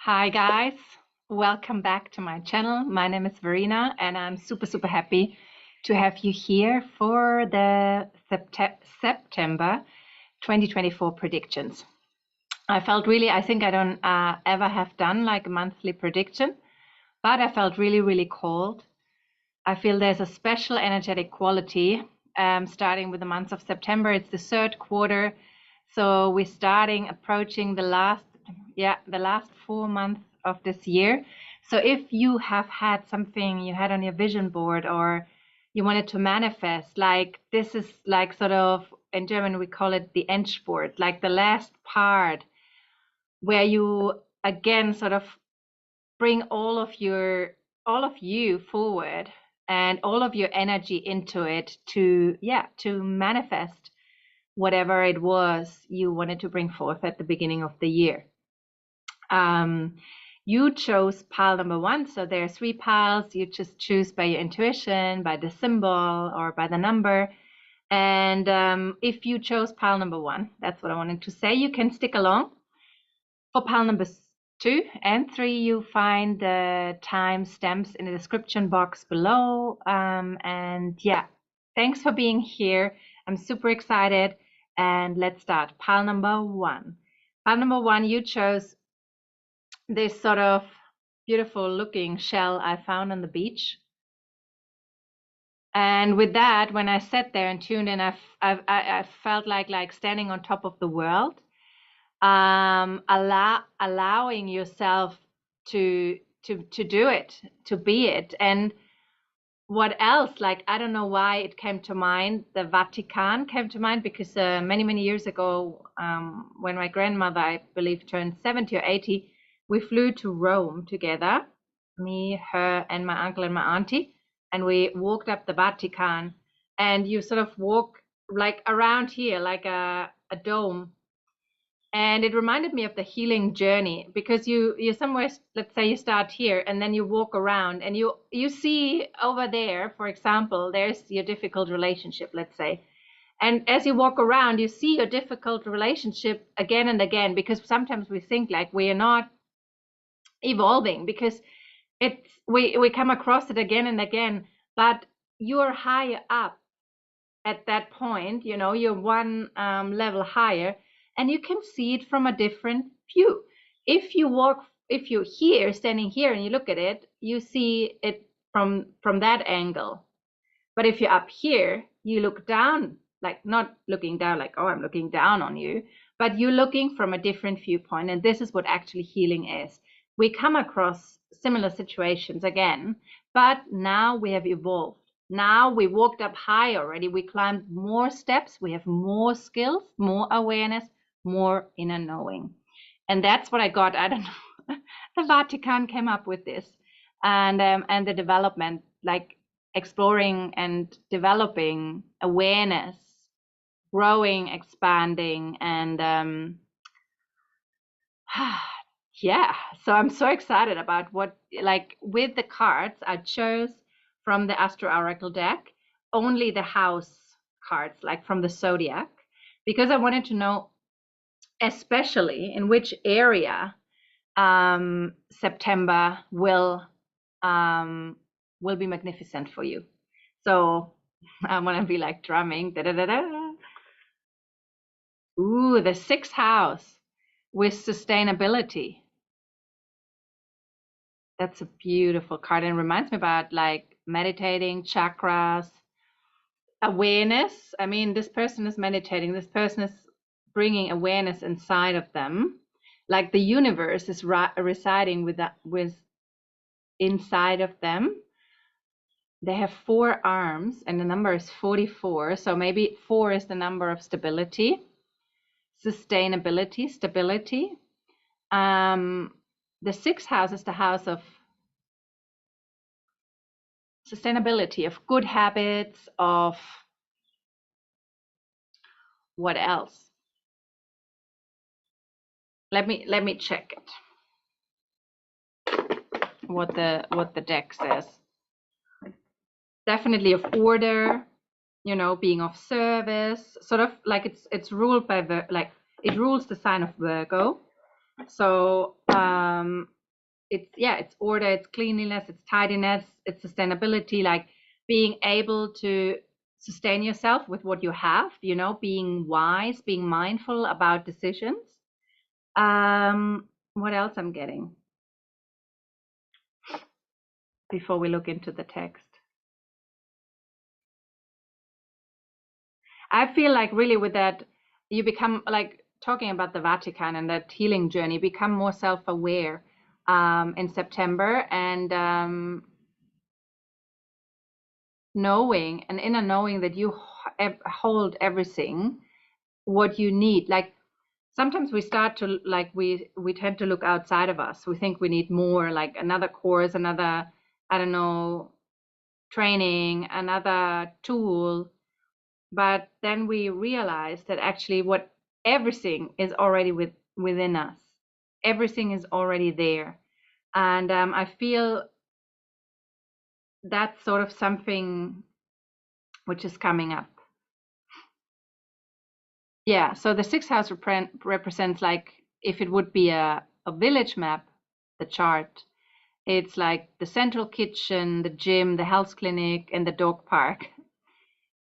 Hi guys, welcome back to my channel. My name is Verena and I'm super happy to have you here for the September 2024 predictions. I think I don't ever have done like a monthly prediction, but I felt really called. I feel there's a special energetic quality starting with the month of September. It's the third quarter, so we're approaching the last 4 months of this year. So if you have had something you had on your vision board or you wanted to manifest, like this is like sort of in German we call it the Endspurt, like the last part where you again sort of bring all of you forward and all of your energy into it to manifest whatever it was you wanted to bring forth at the beginning of the year. You chose pile number 1, so there are 3 piles. You just choose by your intuition, by the symbol, or by the number. And if you chose pile number 1, that's what I wanted to say, you can stick along. For pile number 2 and 3, you find the time stamps in the description box below. And yeah, thanks for being here. I'm super excited. And let's start. Pile number 1. Pile number 1, you chose this sort of beautiful looking shell I found on the beach. And with that, when I sat there and tuned in, I felt like standing on top of the world, allowing yourself to do it, to be it. And what else? Like, I don't know why it came to mind. The Vatican came to mind because many years ago, when my grandmother, I believe, turned 70 or 80, we flew to Rome together, me, her, and my uncle and my auntie, and we walked up the Vatican. And you sort of walk like around here, like a dome. And it reminded me of the healing journey because you're somewhere, let's say you start here and then you walk around and you see over there, for example, there's your difficult relationship, let's say. And as you walk around, you see your difficult relationship again and again, because sometimes we think like we are not evolving because we come across it again and again, but you're higher up at that point, you're one level higher and you can see it from a different view. If you're here, standing here and you look at it, you see it from that angle. But if you're up here, you look down, like not looking down like, oh, I'm looking down on you, but you're looking from a different viewpoint. And this is what actually healing is. We come across similar situations again, but now we have evolved. Now we walked up high already. We climbed more steps. We have more skills, more awareness, more inner knowing. And that's what I got. I don't know. The Vatican came up with this, and the development, like exploring and developing awareness, growing, expanding, and yeah. So I'm so excited about what, like with the cards I chose from the Astro Oracle deck, only the house cards, like from the zodiac, because I wanted to know especially in which area September will be magnificent for you. So I'm gonna be like drumming. Da, da, da, da. Ooh, the 6th house with sustainability. That's a beautiful card and reminds me about like meditating, chakras, awareness. I mean, this person is meditating. This person is bringing awareness inside of them, like the universe is residing with inside of them. They have 4 arms and the number is 44. So maybe 4 is the number of stability, sustainability, stability. The 6th house is the house of sustainability, of good habits, of what else? Let me check it. What the deck says. Definitely of order, being of service, sort of like it's ruled by it rules the sign of Virgo. So it's order, it's cleanliness, it's tidiness, it's sustainability, like being able to sustain yourself with what you have, being wise, being mindful about decisions. What else I'm getting before we look into the text? I feel like really with that, you become like talking about the Vatican and that healing journey, become more self-aware in September, and knowing, an inner knowing that you hold everything what you need. Like sometimes we start to like we tend to look outside of us. We think we need more, like another course, another, I don't know, training, another tool. But then we realize that actually what everything is already within us. Everything is already there. And I feel that's sort of something which is coming up. Yeah, so the sixth house represents, like, if it would be a village map, the chart, it's like the central kitchen, the gym, the health clinic, and the dog park.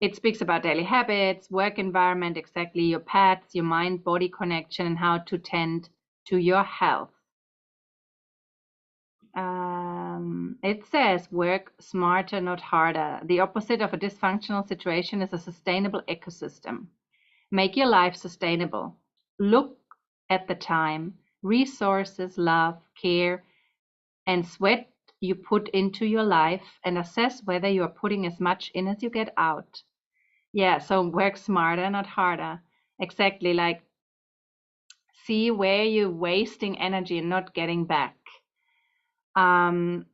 It speaks about daily habits, work environment, exactly, your pets, your mind-body connection, and how to tend to your health. It says work smarter, not harder. The opposite of a dysfunctional situation is a sustainable ecosystem. Make your life sustainable. Look at the time, resources, love, care, and sweat you put into your life, and assess whether you are putting as much in as you get out. Yeah, so work smarter, not harder. Exactly, like see where you're wasting energy and not getting back. Um,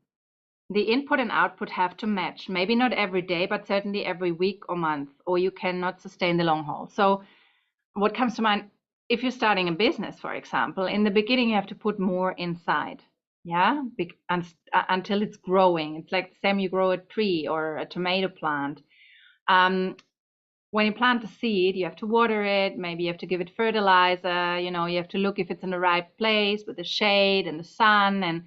the input and output have to match. Maybe not every day, but certainly every week or month, or you cannot sustain the long haul. So what comes to mind, if you're starting a business, for example, in the beginning you have to put more inside, yeah, until it's growing. It's like the same, you grow a tree or a tomato plant. When you plant the seed, you have to water it, maybe you have to give it fertilizer, you have to look if it's in the right place with the shade and the sun, and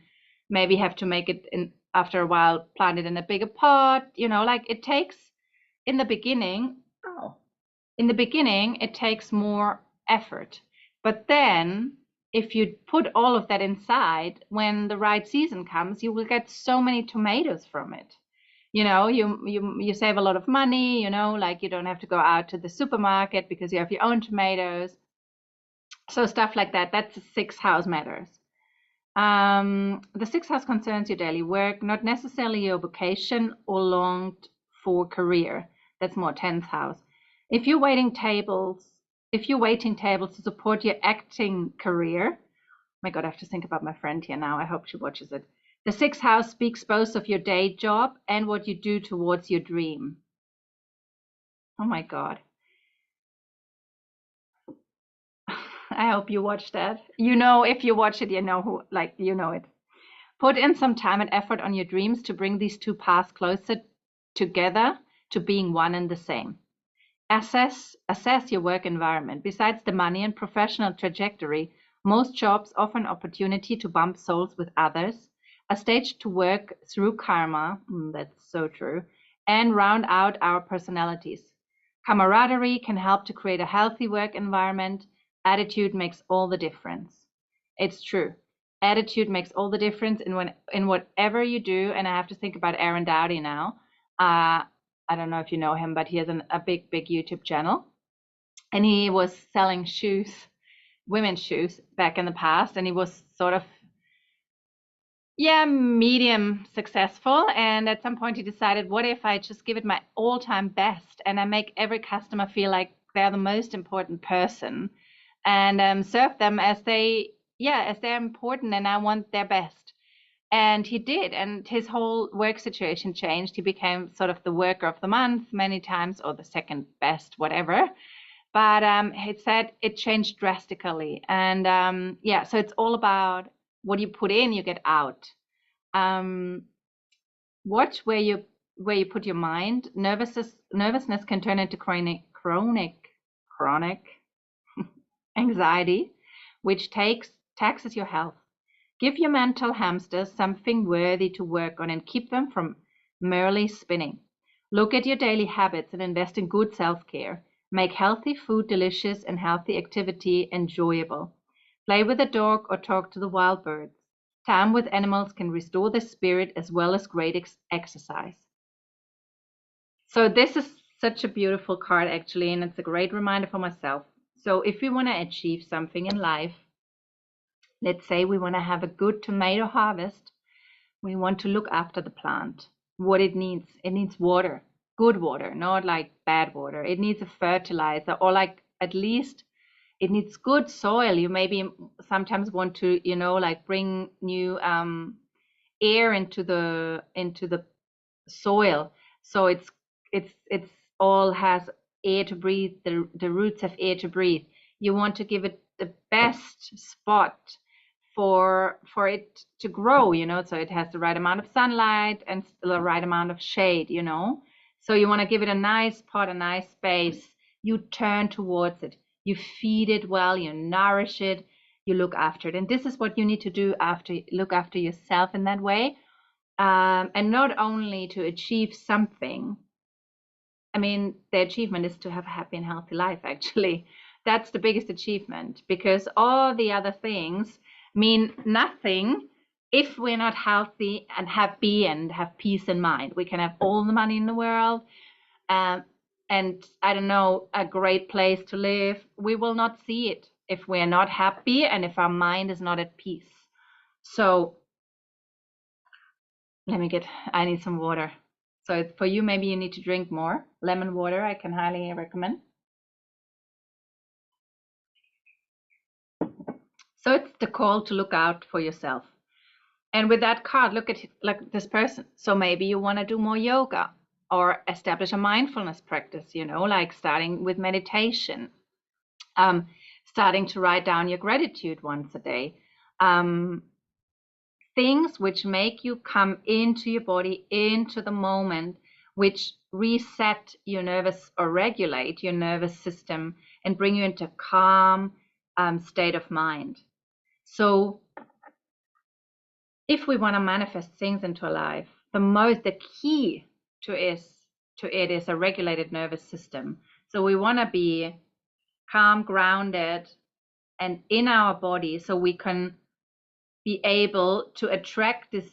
maybe have to make it in, after a while, plant it in a bigger pot, like it takes in the beginning. Oh, in the beginning, it takes more effort. But then, if you put all of that inside, when the right season comes, you will get so many tomatoes from it. You save a lot of money, like you don't have to go out to the supermarket because you have your own tomatoes. So stuff like that. That's the sixth house matters. The sixth house concerns your daily work, not necessarily your vocation or longed for career. That's more 10th house. If you're waiting tables, if you're waiting tables to support your acting career, my God, I have to think about my friend here now. I hope she watches it. The sixth house speaks both of your day job and what you do towards your dream. Oh my God. I hope you watch that. If you watch it, you know it. Put in some time and effort on your dreams to bring these two paths closer together to being one and the same. Assess your work environment. Besides the money and professional trajectory, most jobs offer an opportunity to bump souls with others, a stage to work through karma, that's so true, and round out our personalities. Camaraderie can help to create a healthy work environment. Attitude makes all the difference. It's true. Attitude makes all the difference in whatever you do. And I have to think about Aaron Dowdy now. I don't know if you know him, but he has a big, big YouTube channel. And he was selling shoes, women's shoes, back in the past. And he was sort of, yeah, medium successful. And at some point he decided, what if I just give it my all-time best and I make every customer feel like they're the most important person, and serve them as they're important and I want their best. And he did, and his whole work situation changed. He became sort of the worker of the month many times, or the second best, whatever. But it said it changed drastically. And so it's all about what you put in, you get out. Um, watch where you put your mind. Nervousness can turn into chronic anxiety, which takes taxes your health. Give your mental hamsters something worthy to work on and keep them from merely spinning. Look at your daily habits and invest in good self-care. Make healthy food delicious and healthy activity enjoyable. Play with a dog or talk to the wild birds. Time with animals can restore the spirit as well as great exercise. So this is such a beautiful card actually, and it's a great reminder for myself. So if we want to achieve something in life, let's say we want to have a good tomato harvest, we want to look after the plant. What it needs water, good water, not like bad water. It needs a fertilizer, or like at least it needs good soil. You maybe sometimes want to, like bring new air into the soil, so it's all has air to breathe. The roots have air to breathe. You want to give it the best spot for it to grow, so it has the right amount of sunlight and the right amount of shade, so you want to give it a nice pot, a nice space. You turn towards it, you feed it well, you nourish it, you look after it. And this is what you need to do, look after yourself in that way. And not only to achieve something. I mean, the achievement is to have a happy and healthy life, actually. That's the biggest achievement, because all the other things mean nothing if we're not healthy and happy and have peace in mind. We can have all the money in the world, and I don't know, a great place to live. We will not see it if we're not happy and if our mind is not at peace. So I need some water. So for you, maybe you need to drink more lemon water. I can highly recommend. So it's the call to look out for yourself. And with that card, look at like this person. So maybe you want to do more yoga or establish a mindfulness practice, like starting with meditation, starting to write down your gratitude once a day. Things which make you come into your body, into the moment, which reset your nervous or regulate your nervous system and bring you into calm state of mind. So if we want to manifest things into our life, the key to it is a regulated nervous system. So we want to be calm, grounded, and in our body, so we can be able to attract this,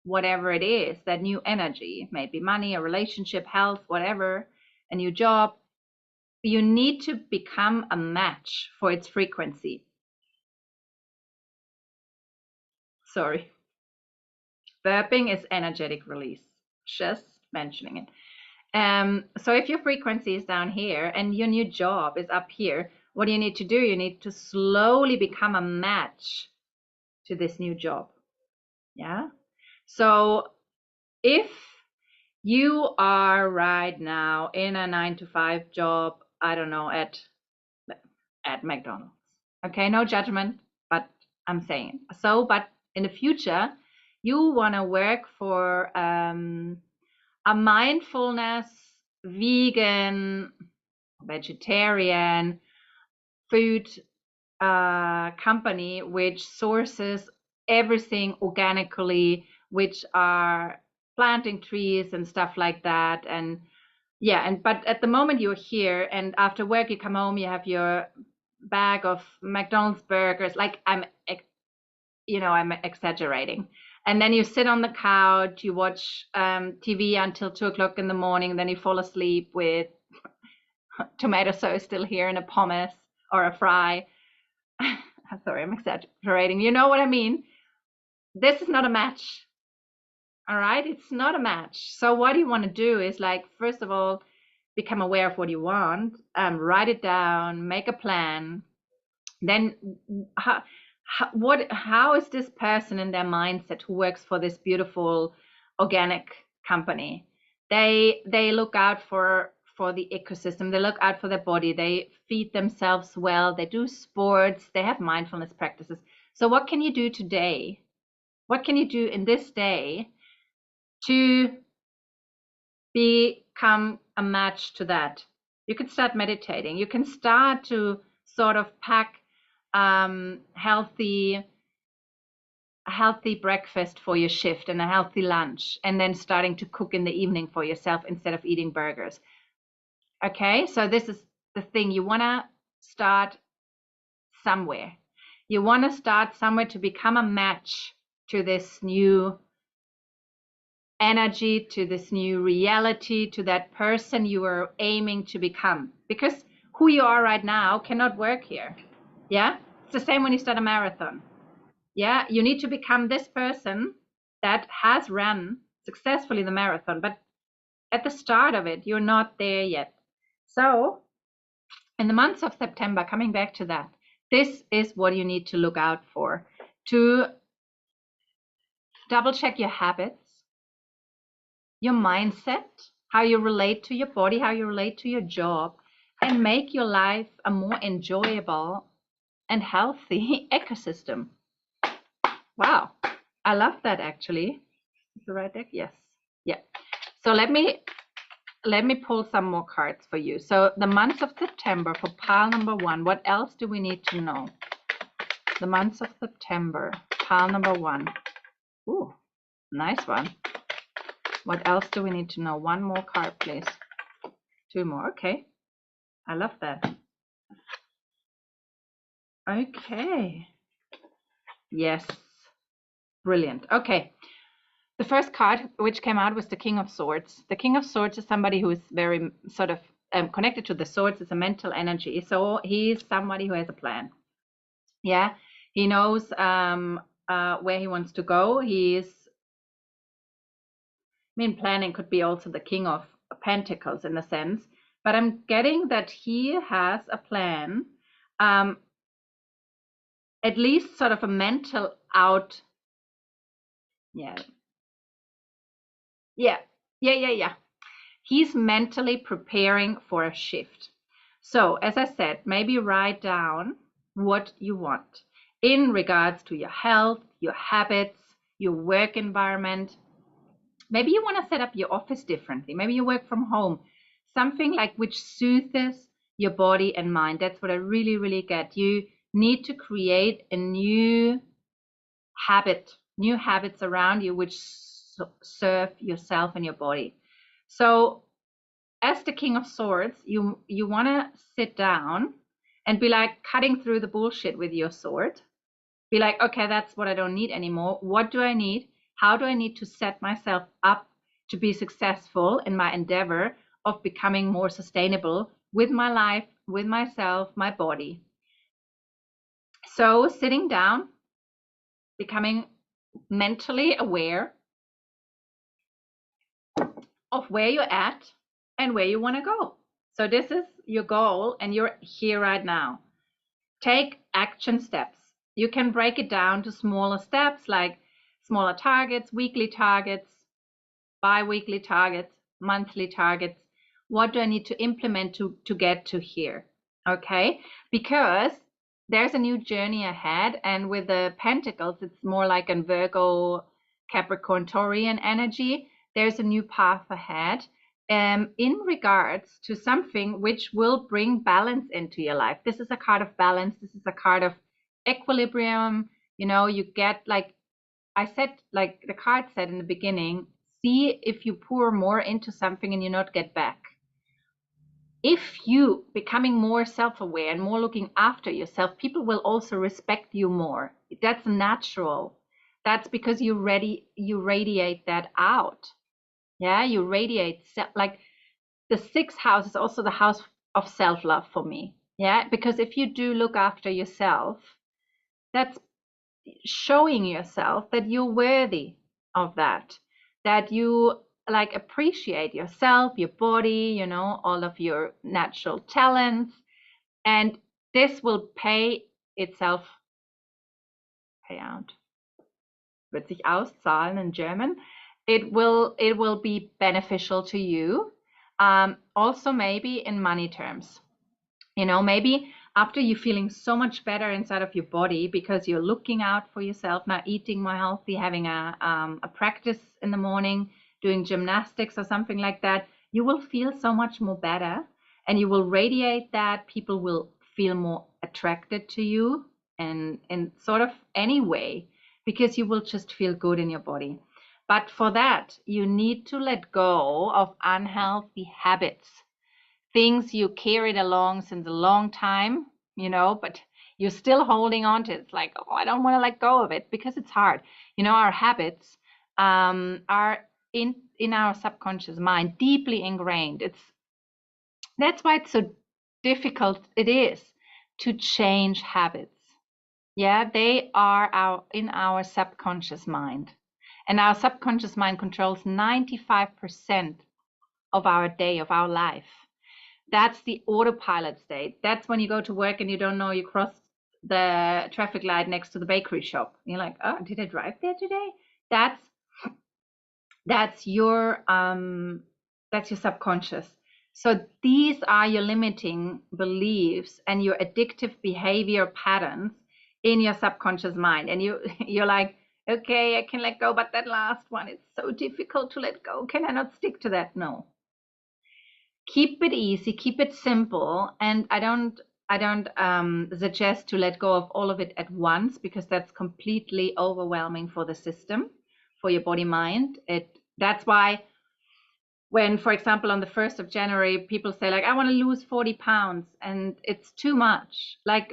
whatever it is, that new energy, maybe money, a relationship, health, whatever, a new job. You need to become a match for its frequency. Sorry. Burping is energetic release. Just mentioning it. So if your frequency is down here and your new job is up here, what do you need to do? You need to slowly become a match to this new job. Yeah. So if you are right now in a 9-to-5 job, I don't know, at McDonald's. Okay, no judgment, but I'm saying so. But in the future, you want to work for a mindfulness, vegan, vegetarian food company which sources everything organically, which are planting trees and stuff like that. And but at the moment you're here, and after work you come home, you have your bag of McDonald's burgers. Like I'm exaggerating. And then you sit on the couch, you watch TV until 2 o'clock in the morning, then you fall asleep with tomato sauce still here and a pommes or a fry. Sorry, I'm exaggerating. You know what I mean? This is not a match. All right, it's not a match. So what you want to do is, like, first of all, become aware of what you want, write it down, make a plan. Then how is this person in their mindset who works for this beautiful organic company? They look out for the ecosystem, they look out for their body, they feed themselves well, they do sports, they have mindfulness practices. So what can you do today? What can you do in this day to become a match to that? You can start meditating. You can start to sort of pack healthy breakfast for your shift and a healthy lunch, and then starting to cook in the evening for yourself instead of eating burgers. Okay, so this is the thing. You want to start somewhere. You want to start somewhere to become a match to this new energy, to this new reality, to that person you are aiming to become. Because who you are right now cannot work here. Yeah, it's the same when you start a marathon. Yeah, you need to become this person that has run successfully the marathon, but at the start of it, you're not there yet. So, in the months of September, coming back to that, this is what you need to look out for, to double check your habits, your mindset, how you relate to your body, how you relate to your job, and make your life a more enjoyable and healthy ecosystem. Wow, I love that actually. Is the right deck? Yes. Yeah. So let me pull some more cards for you. So the month of September for pile number 1, what else do we need to know? The month of September, pile number 1. Ooh, nice one. What else do we need to know? One more card, please. 2 more. Okay. I love that. Okay. Yes. Brilliant. Okay. The first card which came out was the King of Swords. The King of Swords is somebody who is very sort of connected to the swords. It's a mental energy. So he's somebody who has a plan. Yeah. He knows where he wants to go. Planning could be also the King of Pentacles in a sense, but I'm getting that he has a plan, at least sort of a mental out. Yeah. He's mentally preparing for a shift. So, as I said, maybe write down what you want in regards to your health, your habits, your work environment. Maybe you want to set up your office differently. Maybe you work from home. Something like which soothes your body and mind. That's what I really, really get. You need to create a new habits around you which serve yourself and your body. So as the King of Swords, you want to sit down and be like cutting through the bullshit with your sword. Be like, okay, that's what I don't need anymore. What do I need? How do I need to set myself up to be successful in my endeavor of becoming more sustainable with my life, with myself, my body? So sitting down, becoming mentally aware of where you're at and where you want to go. So this is your goal and you're here right now. Take action steps. You can break it down to smaller steps like smaller targets, weekly targets, bi-weekly targets, monthly targets. What do I need to implement to get to here? Okay, because there's a new journey ahead, and with the Pentacles, it's more like a Virgo, Capricorn, Taurian energy. There's a new path ahead in regards to something which will bring balance into your life. This is a card of balance. This is a card of equilibrium. You know, you get, like I said, like the card said in the beginning, see if you pour more into something and you not get back. If you becoming more self-aware and more looking after yourself, people will also respect you more. That's natural. That's because you radiate that out. Yeah, you radiate, like the 6th house is also the house of self-love for me. Yeah, because if you do look after yourself, that's showing yourself that you're worthy of that you like appreciate yourself, your body, you know, all of your natural talents, and this will pay itself, pay out, wird sich auszahlen in German. It will be beneficial to you, also maybe in money terms. You know, maybe after you're feeling so much better inside of your body because you're looking out for yourself now, eating more healthy, having a practice in the morning, doing gymnastics or something like that, you will feel so much more better and you will radiate that. People will feel more attracted to you. in sort of any way, because you will just feel good in your body. But for that, you need to let go of unhealthy habits, things you carried along since a long time, but you're still holding on to it. It's like, oh, I don't want to let go of it because it's hard. Our habits are in our subconscious mind, deeply ingrained. That's why it's so difficult it is to change habits. Yeah, they are in our subconscious mind. And our subconscious mind controls 95% of our day, of our life. That's the autopilot state. That's when you go to work and you don't know you crossed the traffic light next to the bakery shop. You're like, oh, did I drive there today? That's your subconscious. So these are your limiting beliefs and your addictive behavior patterns in your subconscious mind. And you're like, okay, I can let go, but that last one, it's so difficult to let go. Can I not stick to that? No. Keep it easy, keep it simple, and I don't suggest to let go of all of it at once, because that's completely overwhelming for the system, for your body mind. That's why when, for example, on the 1st of January, people say like, I want to lose 40 pounds, and it's too much. Like,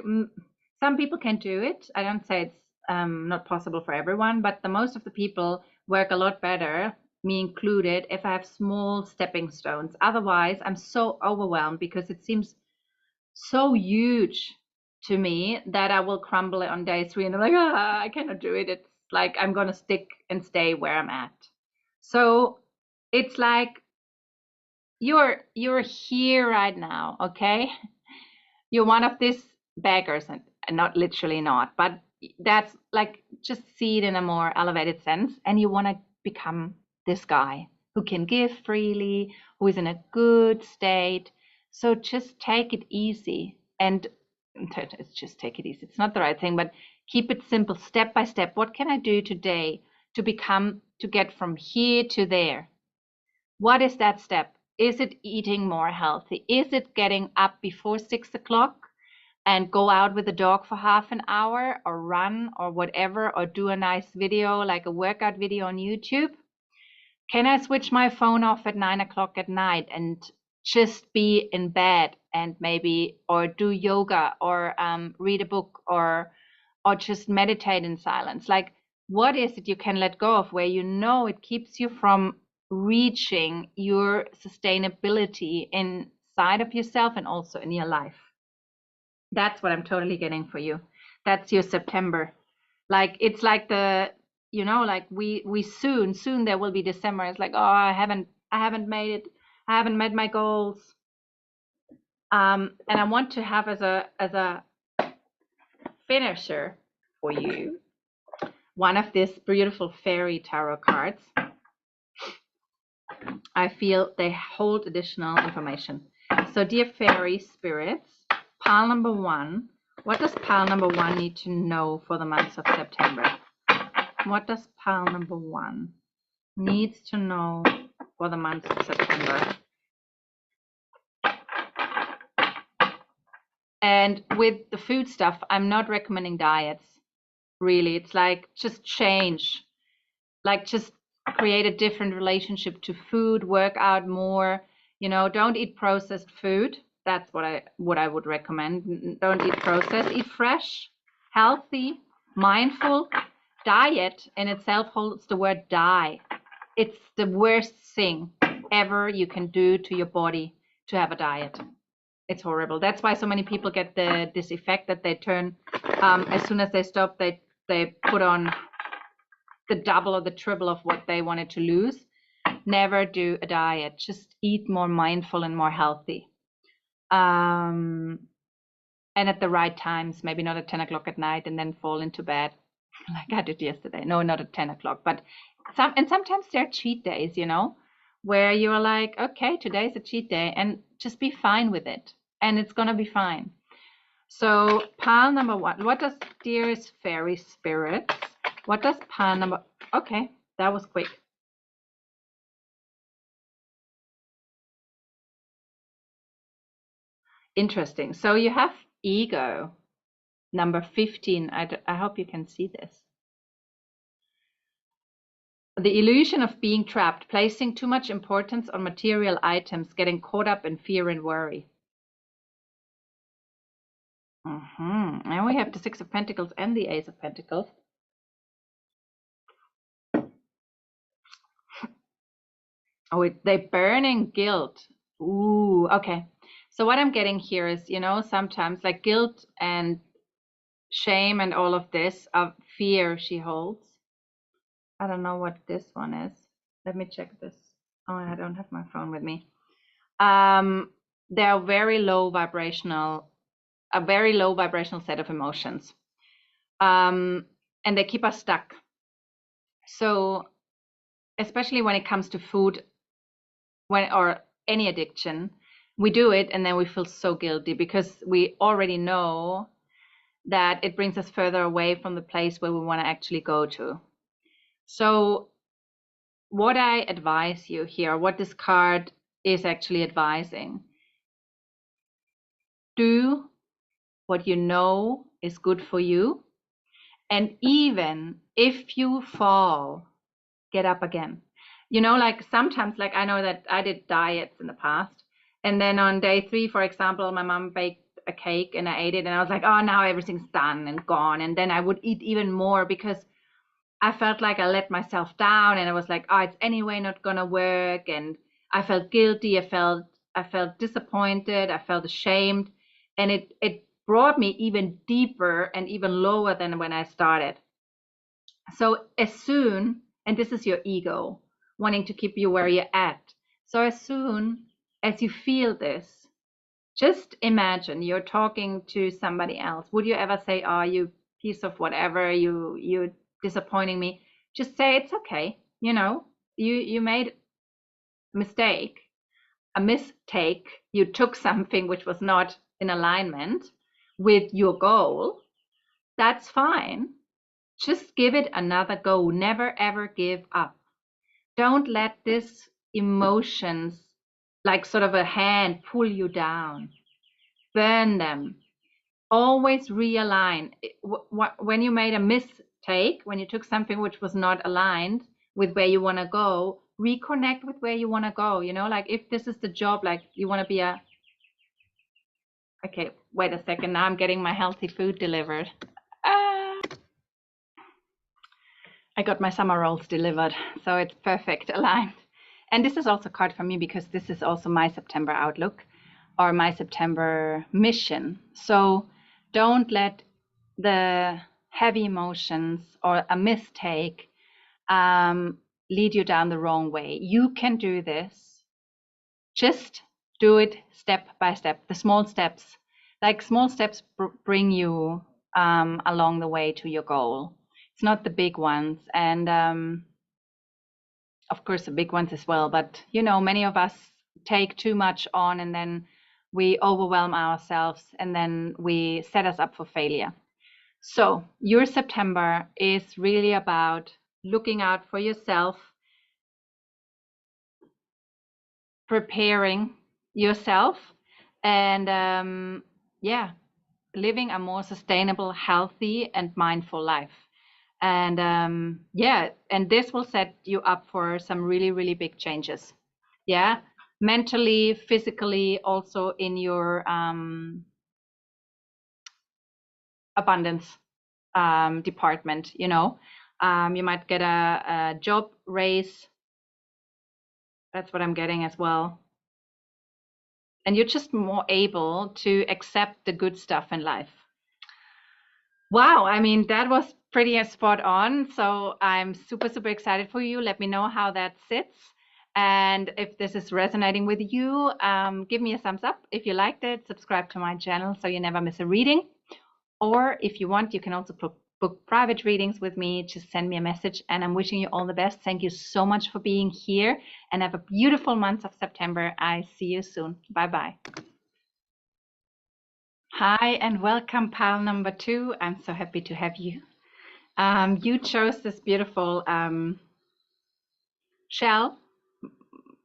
some people can do it. I don't say it's not possible for everyone, but the most of the people work a lot better, me included, if I have small stepping stones. Otherwise, I'm so overwhelmed because it seems so huge to me that I will crumble it on day 3, and I'm like, I cannot do it. It's like I'm going to stick and stay where I'm at. So it's like, you're here right now, okay? You're one of these beggars, and not literally not, but that's like, just see it in a more elevated sense, and you want to become this guy who can give freely, who is in a good state. So just take it easy, and it's just take it easy. It's not the right thing, but keep it simple, step by step. What can I do today to get from here to there? What is that step? Is it eating more healthy? Is it getting up before 6 o'clock and go out with the dog for half an hour, or run, or whatever, or do a nice video, like a workout video on YouTube? Can I switch my phone off at 9 o'clock at night and just be in bed, and maybe, or do yoga, or read a book, or just meditate in silence? Like, what is it you can let go of, where it keeps you from reaching your sustainability inside of yourself and also in your life? That's what I'm totally getting for you. That's your September. Like, it's like like we soon there will be December. It's like, oh, I haven't made it. I haven't met my goals. And I want to have as a finisher for you one of these beautiful fairy tarot cards. I feel they hold additional information. So, dear fairy spirits, pile number 1. What does pile number 1 need to know for the month of September? What does pile number 1 needs to know for the month of September? And with the food stuff, I'm not recommending diets. Really, it's like, just change. Like, just create a different relationship to food, work out more, don't eat processed food. That's what I would recommend. Don't eat processed, eat fresh, healthy, mindful. Diet in itself holds the word die. It's the worst thing ever you can do to your body, to have a diet. It's horrible. That's why so many people get this effect that they turn, as soon as they stop, they put on the double or the triple of what they wanted to lose. Never do a diet. Just eat more mindful and more healthy. And at the right times, maybe not at 10 o'clock at night and then fall into bed like I did yesterday. No, not at 10 o'clock, but sometimes there are cheat days, where you're like, okay, today's a cheat day, and just be fine with it, and it's gonna be fine. So pile number 1, what does, dearest fairy spirits, what does pile number, okay, that was quick. Interesting. So you have ego. number 15. I hope you can see this. The illusion of being trapped, placing too much importance on material items, getting caught up in fear and worry. And we have the Six of Pentacles and the Ace of Pentacles. Oh, they're burning guilt. Ooh, okay. So what I'm getting here is, sometimes like guilt and shame and all of this of fear she holds. I don't know what this one is. Let me check this. Oh, I don't have my phone with me. They're very low vibrational, a very low vibrational set of emotions. And they keep us stuck. So especially when it comes to food, or any addiction, we do it and then we feel so guilty because we already know that it brings us further away from the place where we want to actually go to. So what I advise you here, what this card is actually advising, do what you know is good for you. And even if you fall, get up again. Like sometimes, like I know that I did diets in the past. And then on day 3, for example, my mom baked a cake and I ate it and I was like, oh, now everything's done and gone. And then I would eat even more because I felt like I let myself down and I was like, oh, it's anyway not gonna work. And I felt guilty. I felt disappointed. I felt ashamed. And it brought me even deeper and even lower than when I started. So as soon, and this is your ego wanting to keep you where you're at. So as soon as you feel this, just imagine you're talking to somebody else. Would you ever say, oh, you piece of whatever, you're disappointing me? Just say it's okay. You made a mistake, you took something which was not in alignment with your goal. That's fine. Just give it another go. Never ever give up. Don't let this emotions, like sort of a hand, pull you down. Burn them. Always realign. When you made a mistake, when you took something which was not aligned with where you want to go, reconnect with where you want to go. Like if this is the job, like you want to be okay, wait a second. Now I'm getting my healthy food delivered. I got my summer rolls delivered, so it's perfect aligned. And this is also a card for me because this is also my September outlook or my September mission. So don't let the heavy emotions or a mistake lead you down the wrong way. You can do this. Just do it step by step. The small steps, bring you along the way to your goal. It's not the big ones, and of course the big ones as well, but many of us take too much on and then we overwhelm ourselves and then we set us up for failure. So your September is really about looking out for yourself, preparing yourself, and living a more sustainable, healthy and mindful life. And and this will set you up for some really, really big changes. Yeah, mentally, physically, also in your abundance department. You might get a job raise. That's what I'm getting as well. And you're just more able to accept the good stuff in life. Wow, I mean, that was pretty spot on. So I'm super, super excited for you. Let me know how that sits. And if this is resonating with you, give me a thumbs up. If you liked it, subscribe to my channel so you never miss a reading. Or if you want, you can also book private readings with me. Just send me a message. And I'm wishing you all the best. Thank you so much for being here. And have a beautiful month of September. I see you soon. Bye-bye. Hi and welcome, pile number 2. I'm so happy to have you. You chose this beautiful shell.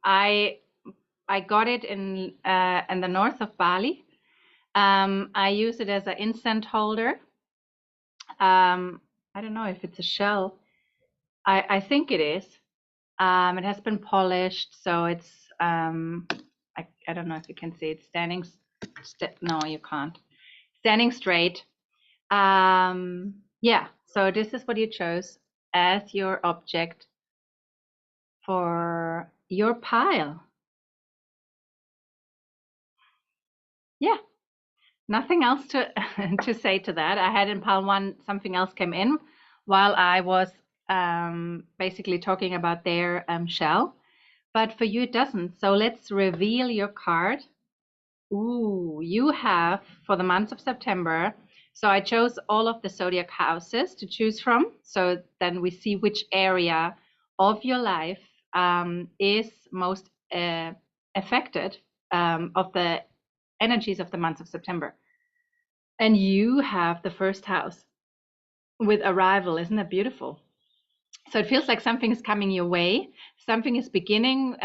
I got it in the north of Bali. I use it as an incense holder. I don't know if it's a shell. I think it is. It has been polished, so it's I don't know if you can see it standing. No, you can't. Standing straight. Yeah. So this is what you chose as your object for your pile. Yeah. Nothing else to to say to that. I had in pile one something else came in while I was basically talking about their shell. But for you, it doesn't. So let's reveal your card. Ooh, you have for the month of September. So I chose all of the zodiac houses to choose from. So then we see which area of your life is most affected of the energies of the month of September. And you have the first house with arrival. Isn't that beautiful? So it feels like something is coming your way. Something is beginning.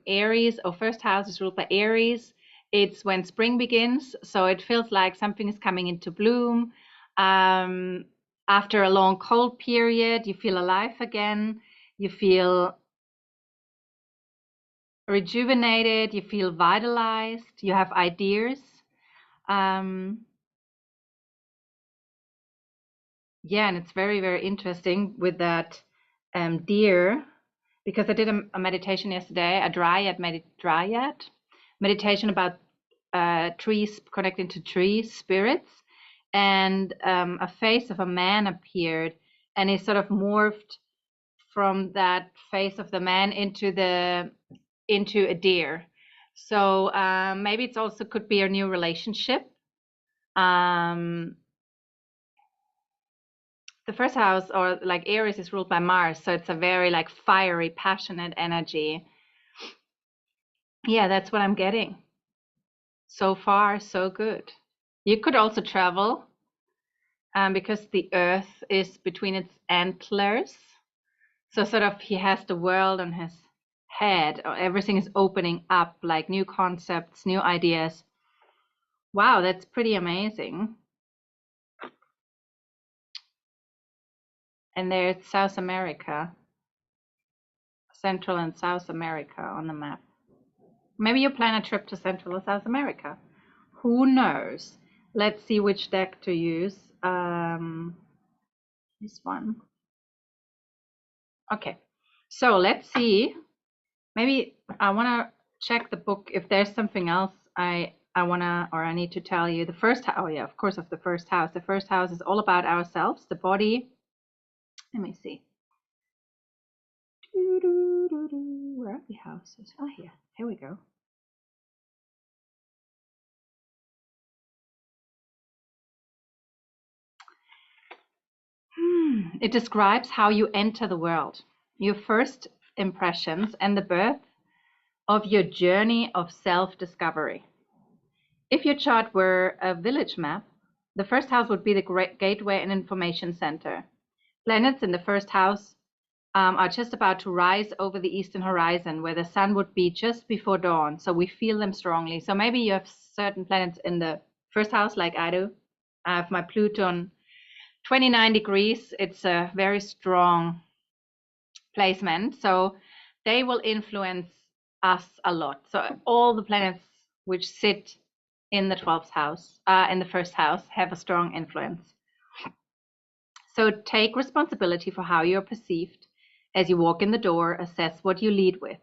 Aries, or first house is ruled by Aries. It's when spring begins. So it feels like something is coming into bloom. After a long cold period, you feel alive again. You feel rejuvenated. You feel vitalized. You have ideas. Yeah, and it's very, very interesting with that deer, because I did a meditation yesterday, a dryad meditation about trees, connecting to tree spirits, and a face of a man appeared, and he sort of morphed from that face of the man into a deer. So maybe it's also could be a new relationship. Um, the first house, or like Aries, is ruled by Mars, so it's a very like fiery, passionate energy. Yeah, that's what I'm getting. So far, so good. You could also travel, because the Earth is between its antlers. So sort of he has the world on his head, or everything is opening up, like new concepts, new ideas. Wow, that's pretty amazing. And there's South America, Central and South America on the map. Maybe you plan a trip to Central or South America. Who knows? Let's see which deck to use. This one. Okay. So let's see. Maybe I want to check the book if there's something else I want to, or I need to tell you. The first house, oh yeah, of course, of the first house. The first house is all about ourselves, the body. Let me see. Where are the houses? Ah, here we go. It describes how you enter the world, your first impressions, and the birth of your journey of self-discovery. If your chart were a village map, the first house would be the great gateway and information center. Planets in the first house are just about to rise over the eastern horizon, where the sun would be just before dawn. So we feel them strongly. So maybe you have certain planets in the first house, like I do. I have my Pluto 29 degrees. It's a very strong placement. So they will influence us a lot. So all the planets which sit in the 12th house, in the first house, have a strong influence. So take responsibility for how you're perceived. As you walk in the door, assess what you lead with,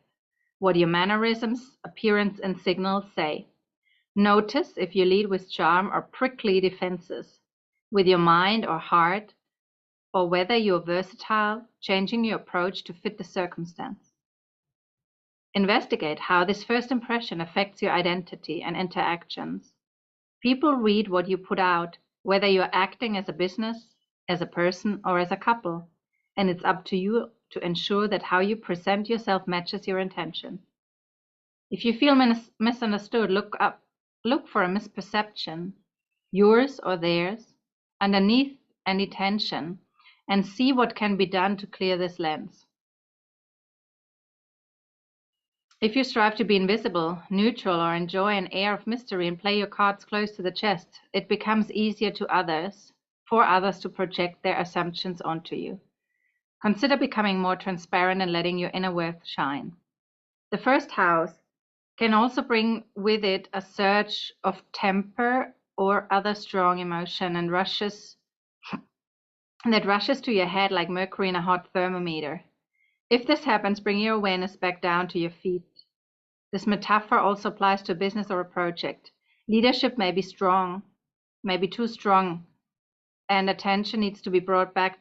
what your mannerisms, appearance, and signals say. Notice if you lead with charm or prickly defenses, with your mind or heart, or whether you're versatile, changing your approach to fit the circumstance. Investigate how this first impression affects your identity and interactions. People read what you put out, whether you're acting as a business, as a person, or as a couple, and it's up to you to ensure that how you present yourself matches your intention. If you feel misunderstood, look for a misperception, yours or theirs, underneath any tension, and see what can be done to clear this lens. If you strive to be invisible, neutral, or enjoy an air of mystery and play your cards close to the chest, it becomes easier to others for others to project their assumptions onto you. Consider becoming more transparent and letting your inner worth shine. The first house can also bring with it a surge of temper or other strong emotion and rushes to your head like mercury in a hot thermometer. If this happens, bring your awareness back down to your feet. This metaphor also applies to a business or a project. Leadership may be strong, may be too strong, and attention needs to be brought back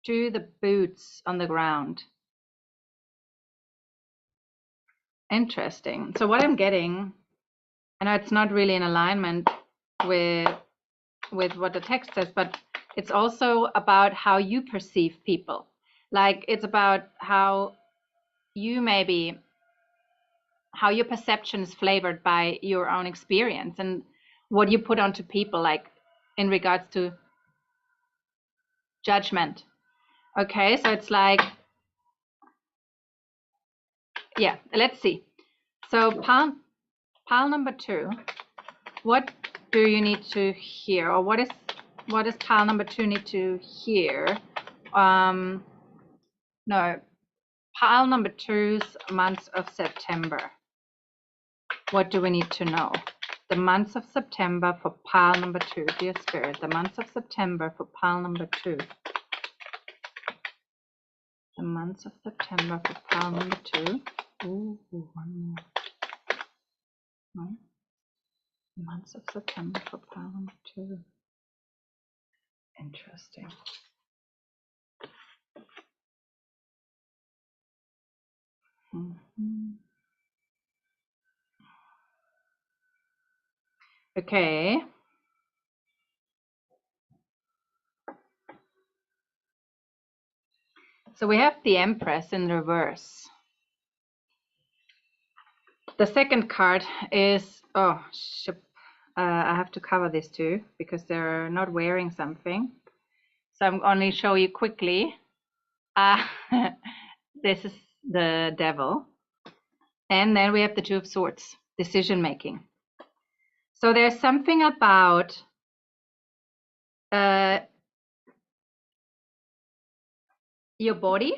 to the boots on the ground. Interesting. So what I'm getting, I know it's not really in alignment with what the text says, but it's also about how you perceive people. Like it's about how you maybe, how your perception is flavored by your own experience and what you put onto people, like in regards to judgment. Okay, so it's like, yeah, let's see. So pile number 2, what do you need to hear, or what does pile number 2 need to hear? No, pile number 2's month of September. What do we need to know? The months of September for pile number 2, dear Spirit. The months of September for pile number 2. The months of September for pile number 2. Ooh, one more. No. The months of September for pile number 2. Interesting. Okay. So we have the Empress in reverse. The second card is, oh, I have to cover this too because they're not wearing something. So I'm only show you quickly. This is the Devil. And then we have the Two of Swords, decision making. So there's something about your body,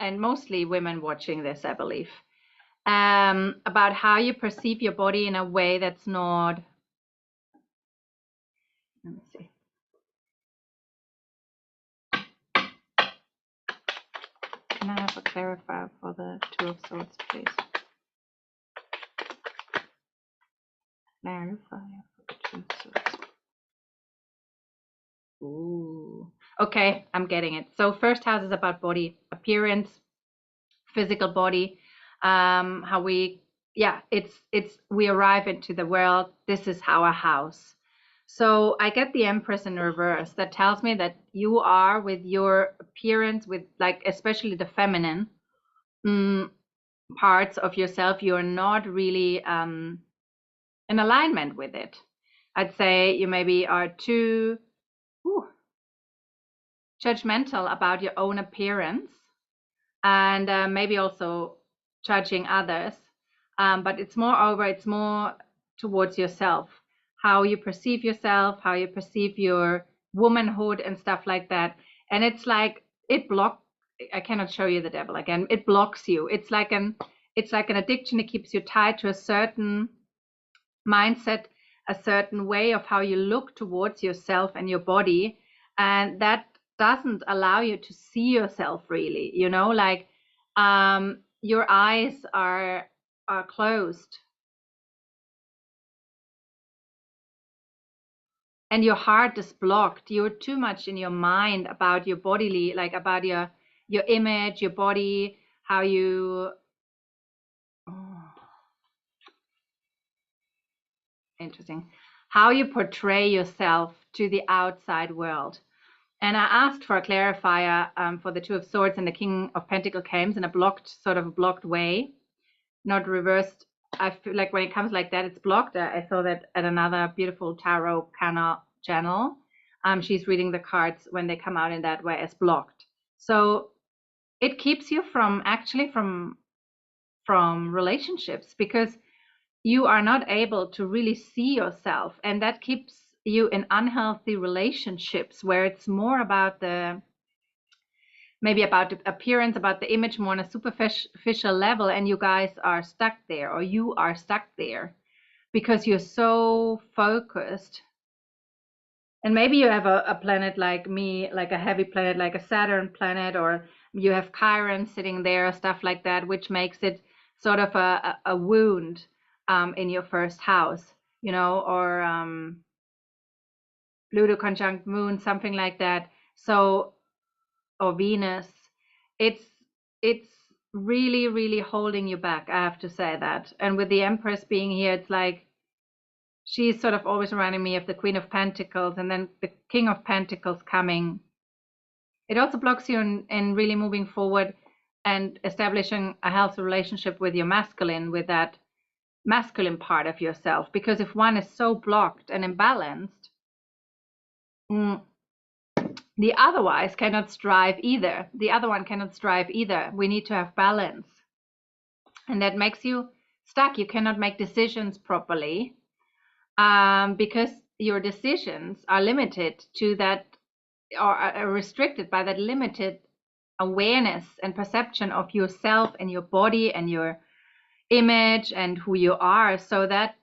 and mostly women watching this, I believe, about how you perceive your body in a way that's not, let me see. Can I have a clarifier for the Two of Swords, please? Clarifier for the Two of Swords. Ooh. Okay, I'm getting it. So first house is about body appearance, physical body, how we, yeah, it's we arrive into the world. This is our house. So I get the Empress in reverse. That tells me that you are, with your appearance, with like especially the feminine parts of yourself, you're not really in alignment with it. I'd say you maybe are too judgmental about your own appearance, and maybe also judging others. But it's more towards yourself, how you perceive yourself, how you perceive your womanhood and stuff like that. And it's like I cannot show you the Devil again. It blocks you. It's like an addiction. It keeps you tied to a certain mindset, a certain way of how you look towards yourself and your body. And that doesn't allow you to see yourself really, like your eyes are closed and your heart is blocked. You're too much in your mind about your bodily, like about your image, your body, how you interesting, how you portray yourself to the outside world. And I asked for a clarifier for the Two of Swords, and the King of Pentacles came in a blocked way, not reversed. I feel like when it comes like that, it's blocked. I saw that at another beautiful tarot channel. She's reading the cards when they come out in that way as blocked. So it keeps you from relationships, because you are not able to really see yourself, and that keeps you in unhealthy relationships where it's more about the maybe about the appearance, about the image more on a superficial level, and you guys are stuck there, or you are stuck there because you're so focused. And maybe you have a planet like me, like a heavy planet, like a Saturn planet, or you have Chiron sitting there, stuff like that, which makes it sort of a wound in your first house, or Pluto conjunct Moon, something like that. So, or Venus, it's it's really, really holding you back. I have to say that. And with the Empress being here, it's like she's sort of always reminding me of the Queen of Pentacles, and then the King of Pentacles coming. It also blocks you in really moving forward and establishing a healthy relationship with your masculine, with that masculine part of yourself. Because if one is so blocked and imbalanced, the otherwise cannot strive either. The other one cannot strive either. We need to have balance. And that makes you stuck. You cannot make decisions properly because your decisions are limited to that, or are restricted by that limited awareness and perception of yourself and your body and your image and who you are. So that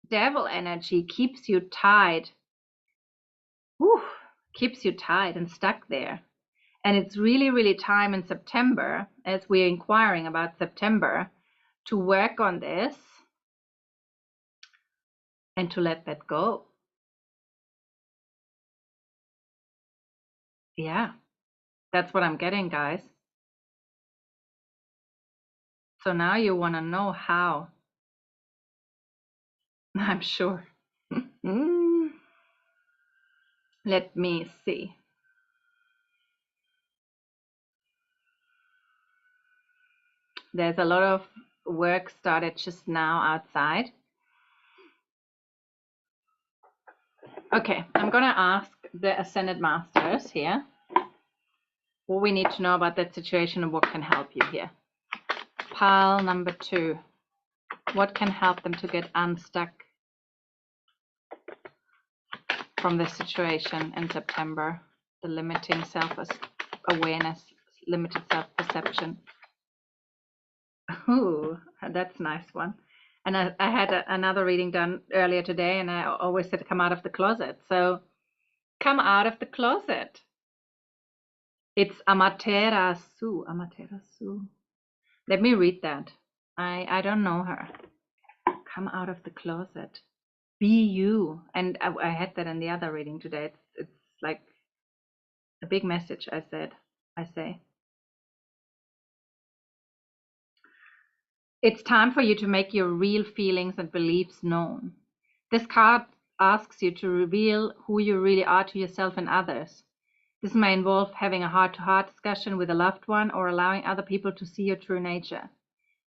devil energy keeps you tied. Whew, keeps you tied and stuck there. And it's really, really time in September, as we're inquiring about September, to work on this and to let that go. Yeah, that's what I'm getting, guys. So now you want to know how. I'm sure. Let me see. There's a lot of work started just now outside. Okay, I'm going to ask the Ascended Masters here what we need to know about that situation and what can help you here. Pile number 2. What can help them to get unstuck from this situation in September? The limiting self-awareness, limited self-perception. Ooh, that's a nice one. And I had another reading done earlier today, and I always said come out of the closet. So come out of the closet. It's Amaterasu. Amaterasu. Let me read that. I don't know her. Come out of the closet. Be you. And I had that in the other reading today. It's like a big message, I say. It's time for you to make your real feelings and beliefs known. This card asks you to reveal who you really are to yourself and others. This may involve having a heart-to-heart discussion with a loved one or allowing other people to see your true nature.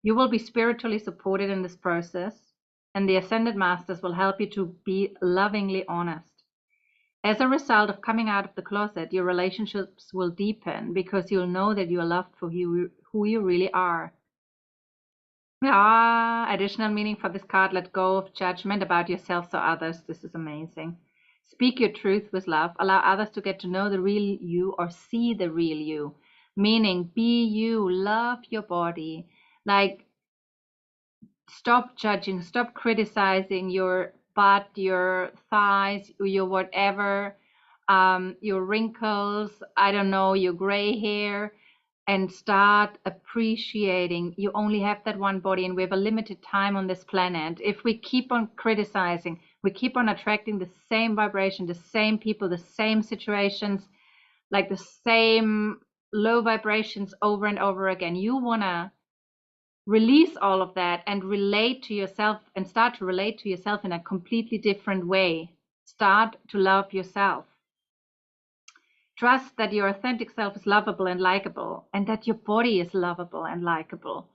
You will be spiritually supported in this process, and the Ascended Masters will help you to be lovingly honest. As a result of coming out of the closet, your relationships will deepen because you'll know that you are loved for who you really are. Additional meaning for this card: let go of judgment about yourselves or others. This is amazing. Speak your truth with love. Allow others to get to know the real you or see the real you. Meaning, be you, love your body. Like, stop judging, stop criticizing your butt, your thighs, your whatever, your wrinkles, I don't know, your gray hair, and start appreciating you only have that one body and we have a limited time on this planet. If we keep on criticizing, we keep on attracting the same vibration, the same people, the same situations, like the same low vibrations over and over again. You want to release all of that and relate to yourself and start to relate to yourself in a completely different way. Start to love yourself. Trust that your authentic self is lovable and likable, and that your body is lovable and likable,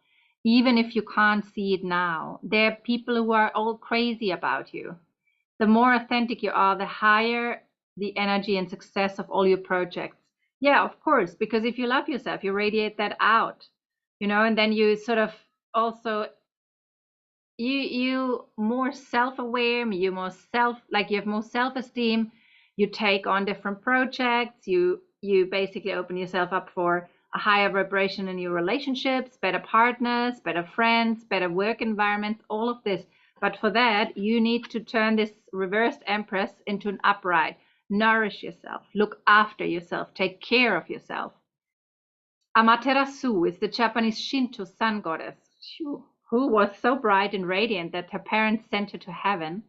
even if you can't see it now. There are people who are all crazy about you. The more authentic you are, the higher the energy and success of all your projects. Yeah, of course, because if you love yourself, you radiate that out, and then you sort of also you more self-aware, you more you have more self-esteem, you take on different projects, you basically open yourself up for a higher vibration in your relationships, better partners, better friends, better work environments, all of this. But for that, you need to turn this reversed empress into an upright. Nourish yourself, look after yourself, take care of yourself. Amaterasu is the Japanese Shinto sun goddess, who was so bright and radiant that her parents sent her to heaven,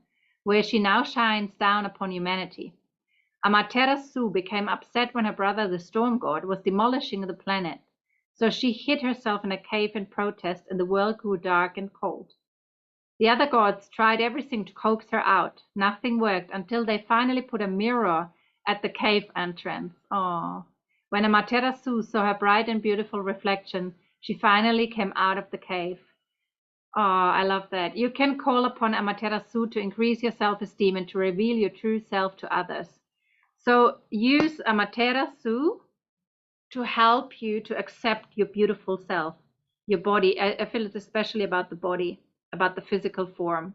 where she now shines down upon humanity. Amaterasu became upset when her brother, the storm god, was demolishing the planet, so she hid herself in a cave in protest, and the world grew dark and cold. The other gods tried everything to coax her out. Nothing worked until they finally put a mirror at the cave entrance. Oh. When Amaterasu saw her bright and beautiful reflection, she finally came out of the cave. Oh, I love that. You can call upon Amaterasu to increase your self-esteem and to reveal your true self to others. So use Amaterasu to help you to accept your beautiful self, your body. I feel it's especially about the body, about the physical form.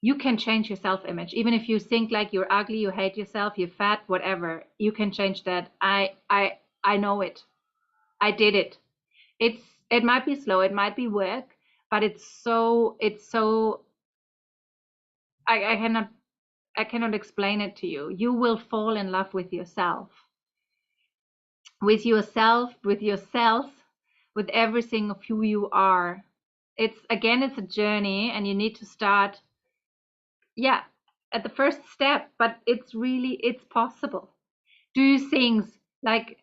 You can change your self-image. Even if you think like you're ugly, you hate yourself, you're fat, whatever, you can change that. I know it. I did it. It might be slow, it might be work, but it's so I cannot explain it to you. You will fall in love with yourself. With yourself, with yourself, with everything of who you are. It's a journey, and you need to start, yeah, at the first step, but it's possible. Do things like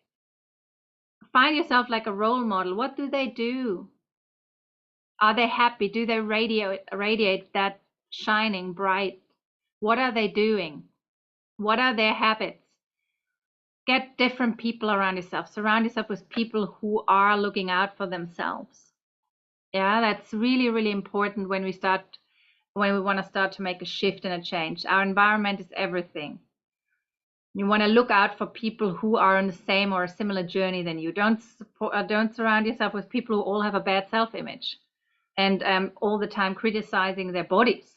find yourself like a role model. What do they do? Are they happy? Do they radiate that shining bright? What are they doing? What are their habits? Get different people around yourself. Surround yourself with people who are looking out for themselves. Yeah, that's really, really important when we want to start to make a shift and a change. Our environment is everything. You want to look out for people who are on the same or a similar journey than you. Don't surround yourself with people who all have a bad self-image and all the time criticizing their bodies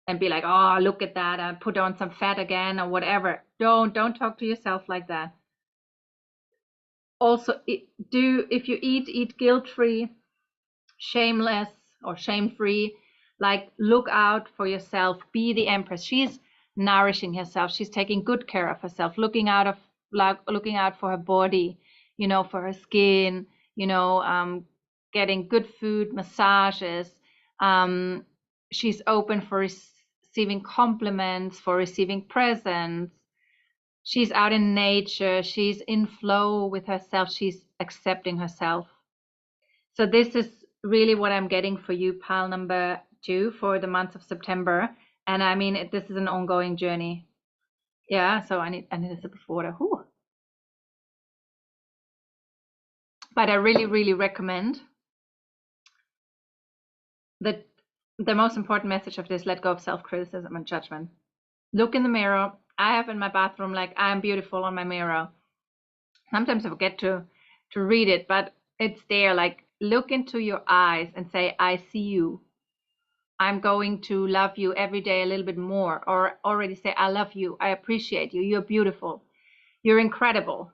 and be like, oh, look at that, I put on some fat again or whatever. Don't talk to yourself like that. Also, if you eat guilt-free, shameless or shame-free, like look out for yourself, be the empress. She's nourishing herself, she's taking good care of herself, looking out for her body, for her skin, getting good food, massages. She's open for receiving compliments, for receiving presents. She's out in nature, she's in flow with herself, she's accepting herself. So this is really what I'm getting for you, pile number 2, for the month of September. And I mean, this is an ongoing journey. Yeah, so I need a sip of water. Whew. But I really, really recommend that the most important message of this: let go of self-criticism and judgment. Look in the mirror. I have in my bathroom, like, I'm beautiful on my mirror. Sometimes I forget to read it, but it's there. Like, look into your eyes and say, I see you. I'm going to love you every day a little bit more, or already say, I love you, I appreciate you, you're beautiful, you're incredible.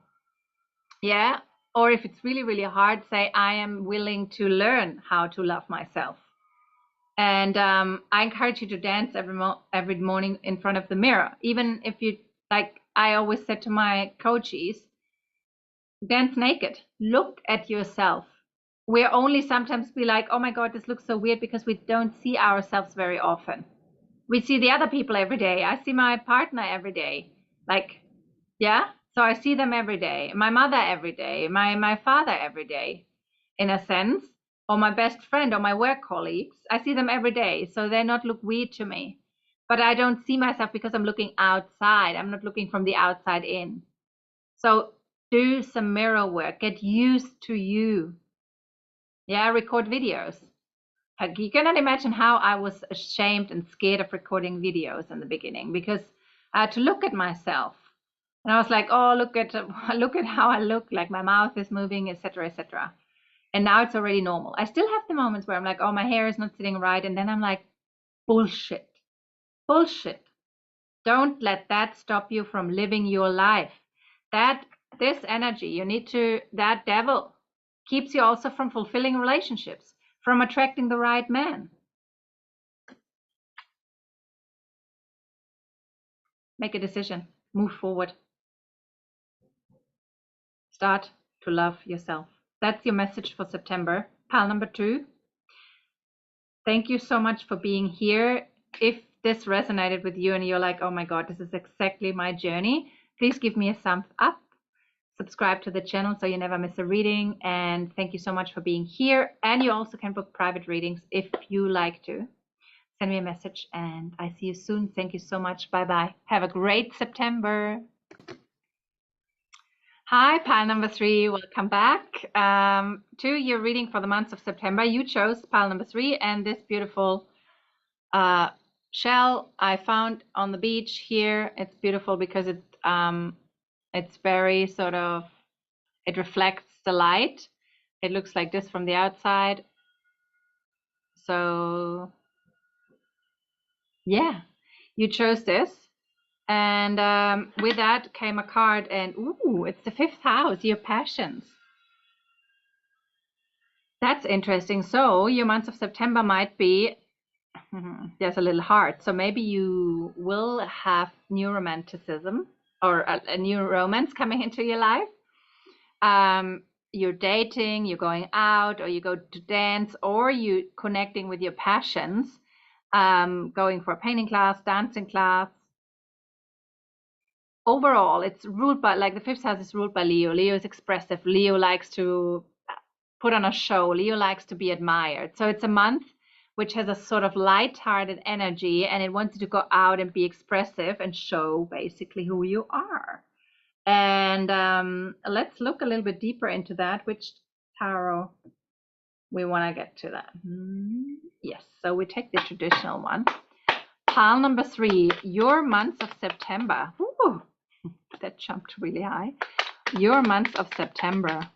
Yeah. Or if it's really, really hard, say, I am willing to learn how to love myself. And I encourage you to dance every morning in front of the mirror. Even if you, like I always said to my coaches, dance naked, look at yourself. We're only sometimes be like, oh my God, this looks so weird, because we don't see ourselves very often. We see the other people every day. I see my partner every day. Like, yeah. So I see them every day. My mother every day. My father every day, in a sense. Or my best friend or my work colleagues. I see them every day. So they not look weird to me. But I don't see myself because I'm looking outside. I'm not looking from the outside in. So do some mirror work. Get used to you. Yeah, record videos. You cannot imagine how I was ashamed and scared of recording videos in the beginning, because I had to look at myself. And I was like, oh, look at how I look, like my mouth is moving, etc., etc. And now it's already normal. I still have the moments where I'm like, oh, my hair is not sitting right. And then I'm like, bullshit, bullshit. Don't let that stop you from living your life. This energy, that devil keeps you also from fulfilling relationships, from attracting the right man. Make a decision, move forward. Start to love yourself. That's your message for September. Pile number 2. Thank you so much for being here. If this resonated with you and you're like, oh my God, this is exactly my journey, please give me a thumbs up. Subscribe to the channel so you never miss a reading. And thank you so much for being here. And you also can book private readings if you like to. Send me a message and I see you soon. Thank you so much. Bye-bye. Have a great September. Hi, pile number 3. Welcome back to your reading for the month of September. You chose pile number 3 and this beautiful shell I found on the beach here. It's beautiful because it's very sort of, it reflects the light. It looks like this from the outside. So yeah, you chose this. And with that came a card, and ooh, it's the 5th house, your passions. That's interesting. So your month of September might be, there's a little heart. So maybe you will have new romanticism or a new romance coming into your life. You're dating, you're going out, or you go to dance, or you connecting with your passions, going for a painting class, dancing class. Overall, it's ruled by, like the 5th house is ruled by Leo. Leo is expressive. Leo likes to put on a show. Leo likes to be admired. So it's a month which has a sort of light-hearted energy, and it wants you to go out and be expressive and show basically who you are. And let's look a little bit deeper into that, which tarot we want to get to that. Yes, so we take the traditional one. Pile number 3, your month of September. Ooh, that jumped really high. Your month of September.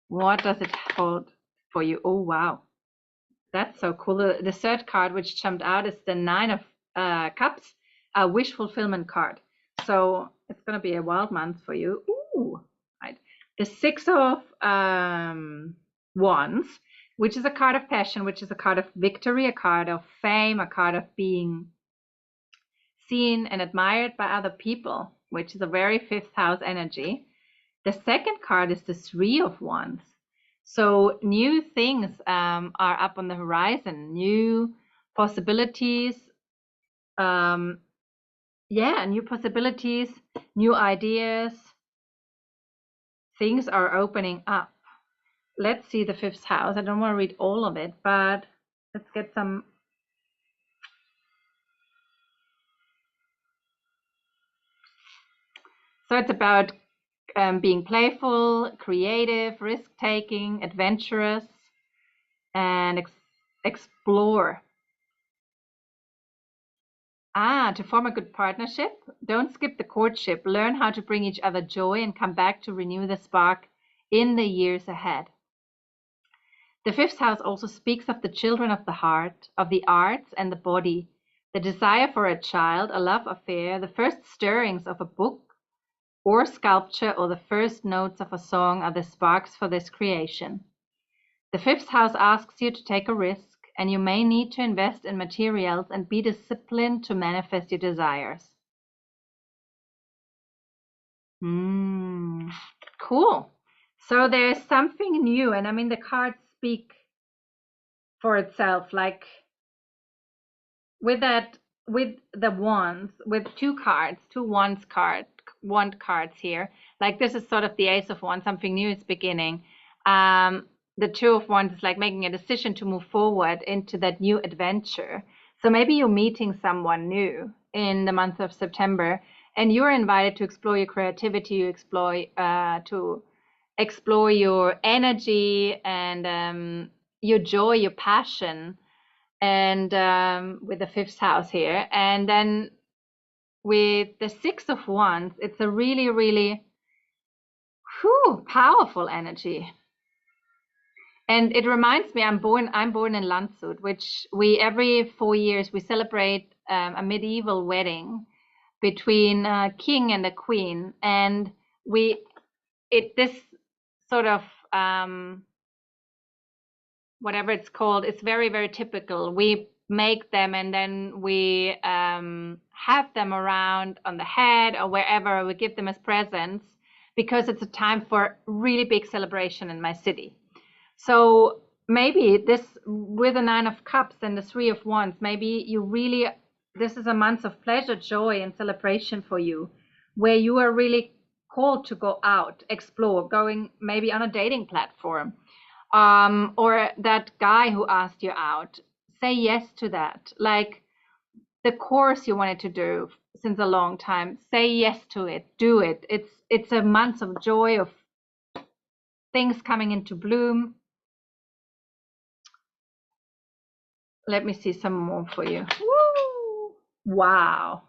What does it hold for you? Oh, wow. That's so cool. The 3rd card which jumped out is the 9 of Cups, a wish fulfillment card. So it's going to be a wild month for you. Ooh, right. The 6 of Wands, which is a card of passion, which is a card of victory, a card of fame, a card of being seen and admired by other people, which is a very 5th house energy. The 2nd card is the 3 of Wands. So new things are up on the horizon, new possibilities. New possibilities, new ideas. Things are opening up. Let's see the 5th house. I don't want to read all of it, but let's get some. So it's about being playful, creative, risk-taking, adventurous, and explore. To form a good partnership, don't skip the courtship. Learn how to bring each other joy and come back to renew the spark in the years ahead. The 5th house also speaks of the children of the heart, of the arts and the body, the desire for a child, a love affair, the first stirrings of a book or sculpture, or the first notes of a song are the sparks for this creation. The 5th house asks you to take a risk, and you may need to invest in materials and be disciplined to manifest your desires. Cool. So there's something new, and I mean the cards speak for itself. Like with the wands, with 2 cards, 2 wand cards here. Like this is sort of the Ace of Wands, something new is beginning. The 2 of Wands is like making a decision to move forward into that new adventure. So maybe you're meeting someone new in the month of September, and you're invited to explore your creativity, to explore your energy and your joy, your passion, and with the 5th house here. And then with the 6 of Wands, it's a really, really powerful energy. And it reminds me, I'm born in Landshut, which we every 4 years we celebrate a medieval wedding between a king and a queen, and we it this sort of whatever it's called, it's very, very typical. We make them and then we have them around on the head or wherever. We give them as presents because it's a time for really big celebration in my city. So maybe this, with the Nine of Cups and the Three of Wands, maybe you really, this is a month of pleasure, joy, and celebration for you, where you are really called to go out, explore, going maybe on a dating platform, or that guy who asked you out. Say yes to that. Like the course you wanted to do since a long time, say yes to it, do it. It's a month of joy, of things coming into bloom. Let me see some more for you. Woo! Wow.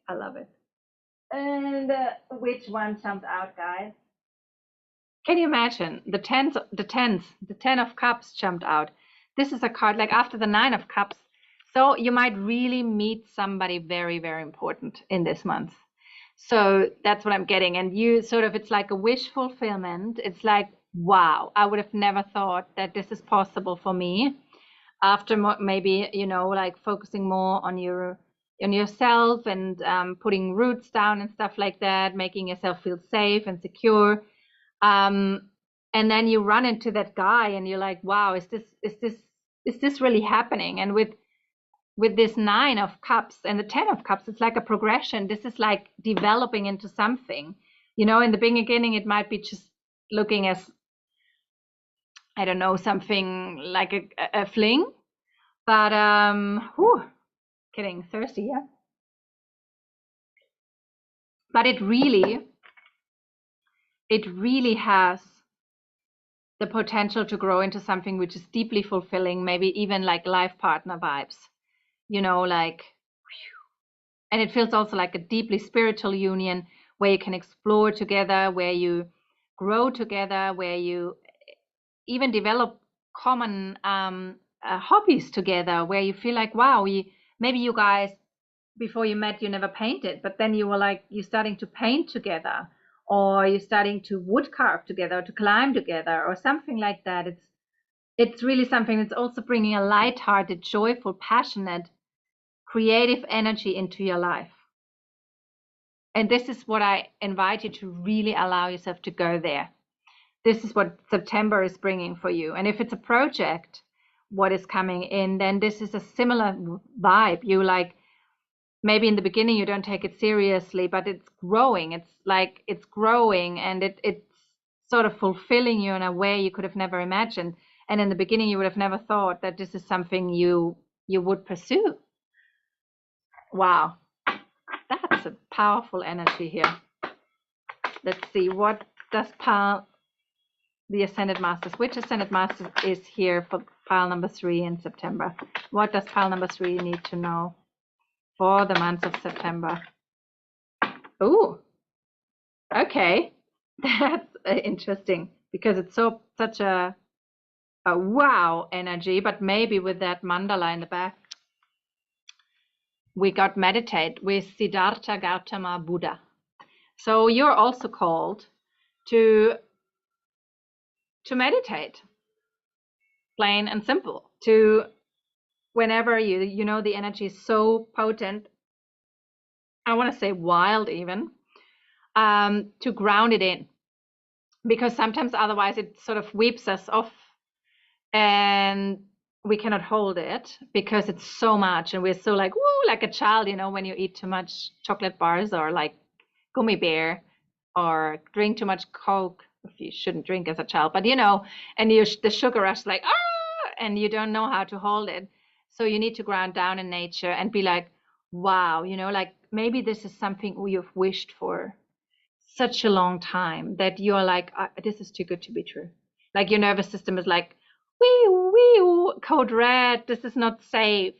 I love it. And which one jumped out, guys? Can you imagine the 10 of cups jumped out? This is a card like after the 9 of cups. So you might really meet somebody very, very important in this month. So that's what I'm getting. And you sort of, it's like a wish fulfillment. It's like, wow, I would have never thought that this is possible for me after maybe, like focusing more on yourself and putting roots down and stuff like that, making yourself feel safe and secure. um, and then you run into that guy and you're like, wow, is this really happening? And with this 9 of cups and the 10 of cups, it's like a progression. This is like developing into something. In the beginning it might be just looking as, I don't know, something like a fling. But getting thirsty, yeah. But it really has the potential to grow into something which is deeply fulfilling, maybe even like life partner vibes, like, and it feels also like a deeply spiritual union where you can explore together, where you grow together, where you even develop common hobbies together, where you feel like, wow, maybe you guys, before you met, you never painted, but then you were like, you're starting to paint together, or you're starting to wood carve together, or to climb together, or something like that. It's really something that's also bringing a light-hearted, joyful, passionate, creative energy into your life. And this is what I invite you to really allow yourself to go there. This is what September is bringing for you. And if it's a project, what is coming in, then this is a similar vibe. You like, maybe in the beginning you don't take it seriously, but it's growing. It's like it's growing, and it's sort of fulfilling you in a way you could have never imagined. And in the beginning you would have never thought that this is something you would pursue. Wow, that's a powerful energy here. Let's see, what does the Ascended Masters, which Ascended Master is here for pile number 3 in September? What does pile number 3 need to know for the month of September? Oh, okay. That's interesting because it's such a wow energy, but maybe with that mandala in the back, we got meditate with Siddhartha Gautama Buddha. So you're also called to meditate, plain and simple, to whenever the energy is so potent, I want to say wild even, to ground it in, because sometimes otherwise it sort of weeps us off and we cannot hold it because it's so much, and we're so like, woo, like a child, when you eat too much chocolate bars or like gummy bear or drink too much Coke, if you shouldn't drink as a child, but and the sugar rush, like, and you don't know how to hold it. So you need to ground down in nature and be like, wow, like maybe this is something you've wished for such a long time that you're like, this is too good to be true. Like your nervous system is like, wee wee, code red, this is not safe.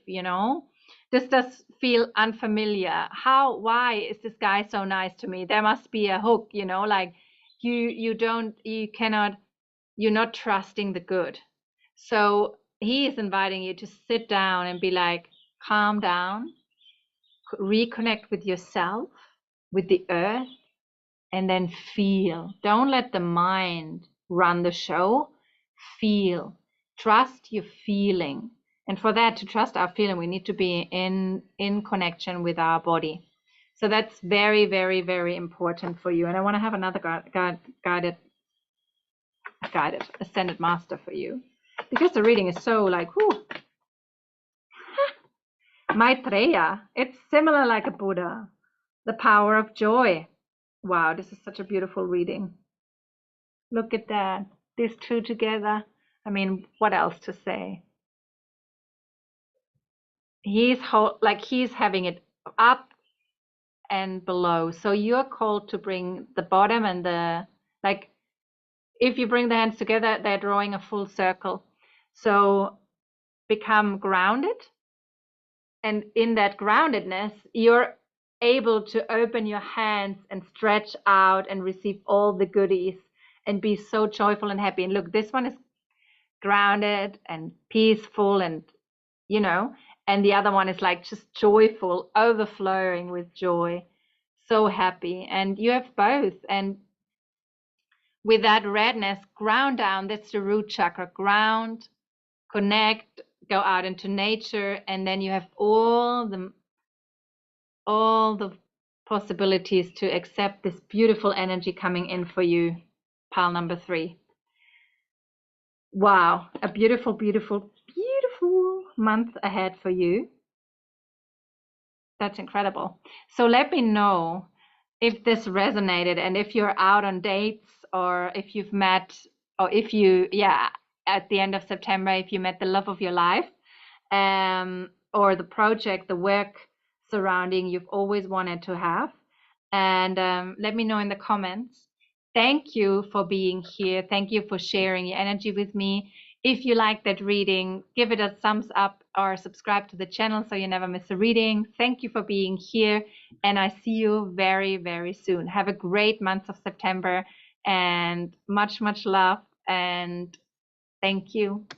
This does feel unfamiliar. Why is this guy so nice to me? There must be a hook. Like you you're not trusting the good. So he is inviting you to sit down and be like, calm down, reconnect with yourself, with the earth, and then feel. Don't let the mind run the show. Feel. Trust your feeling. And for that, to trust our feeling, we need to be in connection with our body. So that's very, very, very important for you. And I want to have another guided ascended master for you, because the reading is so like, whew. Maitreya. It's similar like a Buddha. The power of joy. Wow, this is such a beautiful reading. Look at that. These two together. I mean, what else to say? He's having it up and below. So you're called to bring the bottom and the, like, if you bring the hands together, they're drawing a full circle. So become grounded. And in that groundedness, you're able to open your hands and stretch out and receive all the goodies and be so joyful and happy. And look, this one is grounded and peaceful, and and the other one is like just joyful, overflowing with joy, so happy. And you have both. And with that redness, ground down. That's the root chakra. Ground, connect, go out into nature, and then you have all the possibilities to accept this beautiful energy coming in for you. Pile number 3. Wow, a beautiful, beautiful, beautiful month ahead for you. That's incredible. So let me know if this resonated, and if you're out on dates, or if you've met, or if you, at the end of September, if you met the love of your life, or the project, the work surrounding you've always wanted to have. And let me know in the comments. Thank you for being here. Thank you for sharing your energy with me. If you like that reading, give it a thumbs up or subscribe to the channel so you never miss a reading. Thank you for being here, and I see you very, very soon. Have a great month of September, and much, much love, and thank you.